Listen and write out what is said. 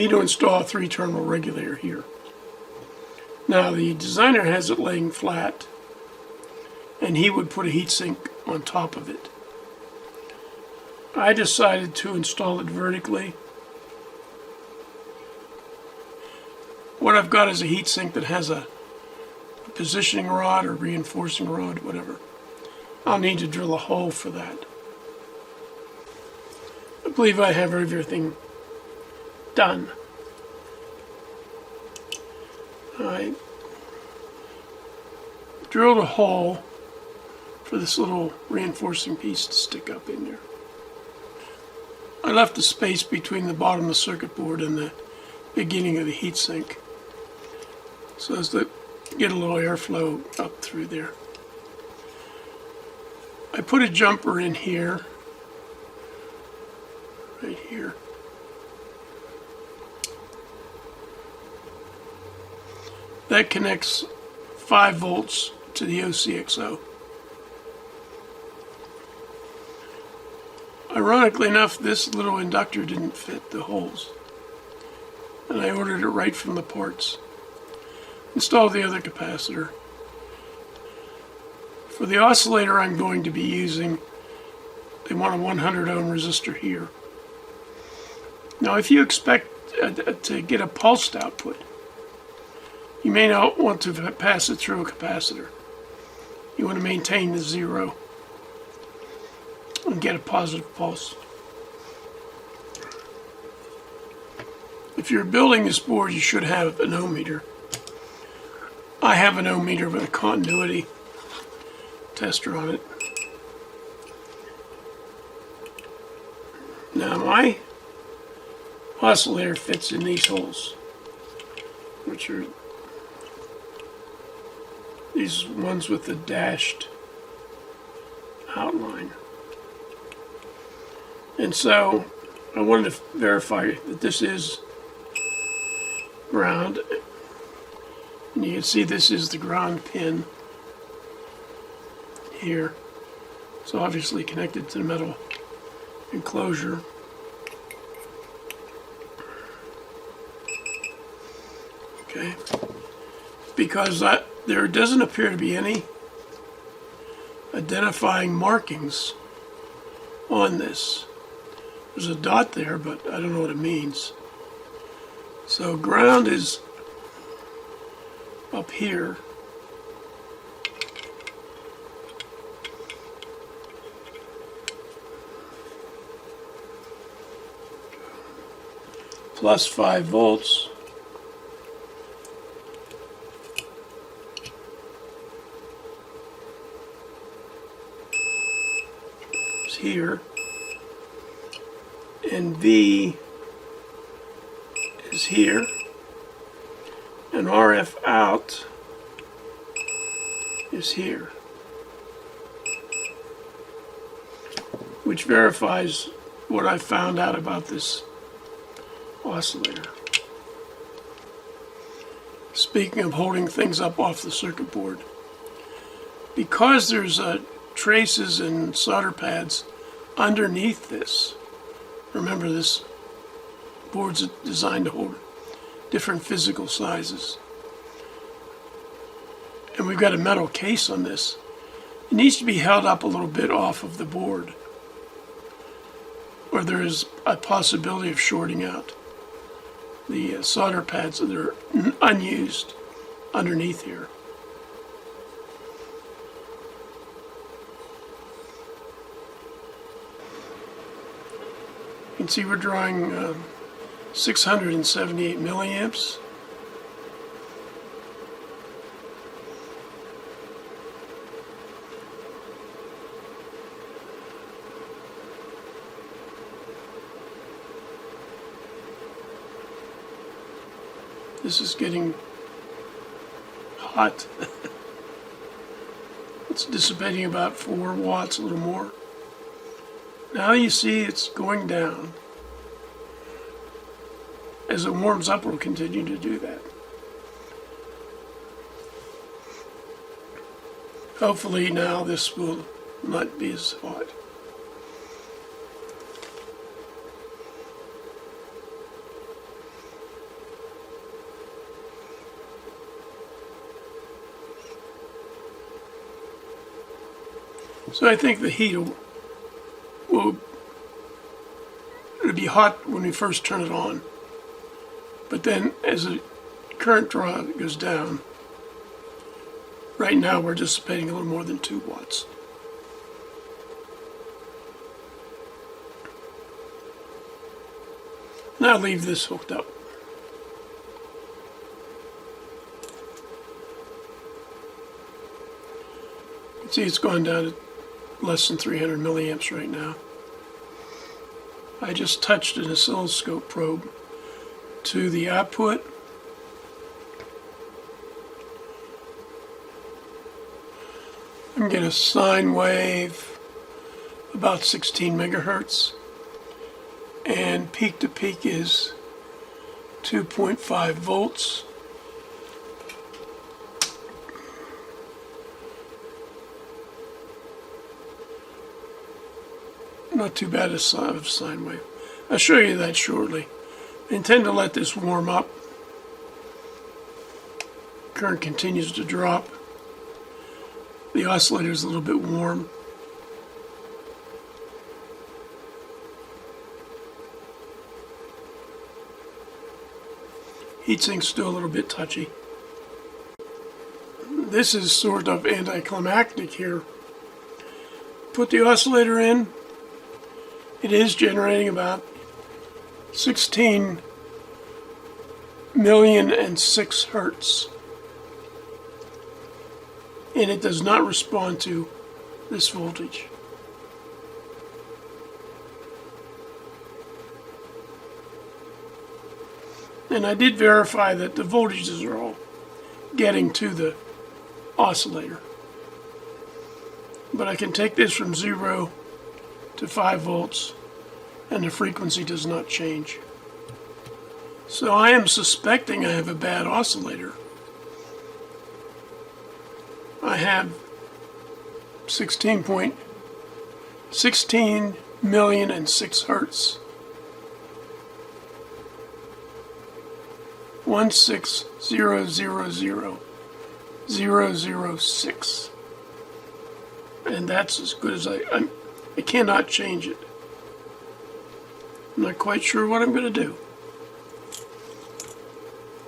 need to install a 3-terminal regulator here. Now the designer has it laying flat, and he would put a heatsink on top of it. I decided to install it vertically. What I've got is a heatsink that has a positioning rod or reinforcing rod, whatever. I'll need to drill a hole for that. I believe I have everything done. I drilled a hole for this little reinforcing piece to stick up in there. I left the space between the bottom of the circuit board and the beginning of the heatsink so as to get a little airflow up through there. I put a jumper in here, right here. That connects 5 volts to the OCXO. Ironically enough, this little inductor didn't fit the holes, and I ordered it right from the parts. Installed the other capacitor. For the oscillator I'm going to be using, they want a 100 ohm resistor here. Now if you expect to get a pulsed output, you may not want to pass it through a capacitor. You want to maintain the 0 and get a positive pulse. If you're building this board, you should have an ohm meter. I have an ohm meter with a continuity tester on it. Now my oscillator fits in these holes, which are these ones with the dashed outline. And so I wanted to verify that this is ground. And you can see this is the ground pin here. So obviously connected to the metal enclosure. Okay. Because there doesn't appear to be any identifying markings on this. There's a dot there, but I don't know what it means. So ground is up here. Plus 5 volts. Is here. And V is here. And RF out is here, which verifies what I found out about this oscillator. Speaking of holding things up off the circuit board, because there's traces and solder pads underneath this, remember this board's designed to hold different physical sizes. And we've got a metal case on this. It needs to be held up a little bit off of the board, or there is a possibility of shorting out the solder pads that are unused underneath here. You can see we're drawing 678 milliamps. This is getting hot. It's dissipating about 4 watts, a little more. Now you see it's going down. As it warms up, we'll continue to do that. Hopefully now this will not be as hot. So I think the heat will it'll be hot when we first turn it on. But then as the current draw goes down, right now we're dissipating a little more than 2 watts. Now leave this hooked up. You can see it's gone down to less than 300 milliamps right now. I just touched an oscilloscope probe to the output. I'm getting a sine wave about 16 megahertz, and peak to peak is 2.5 volts. Not too bad a sine wave. I'll show you that shortly. I intend to let this warm up. Current continues to drop. The oscillator is a little bit warm. Heatsink's still a little bit touchy. This is sort of anticlimactic here. Put the oscillator in. It is generating about 16,000,006 hertz. And it does not respond to this voltage. And I did verify that the voltages are all getting to the oscillator. But I can take this from 0 to 5 volts and the frequency does not change. So I am suspecting I have a bad oscillator. I have 16,000,006 hertz. 16000,006. And that's as good as I cannot change it. I'm not quite sure what I'm going to do.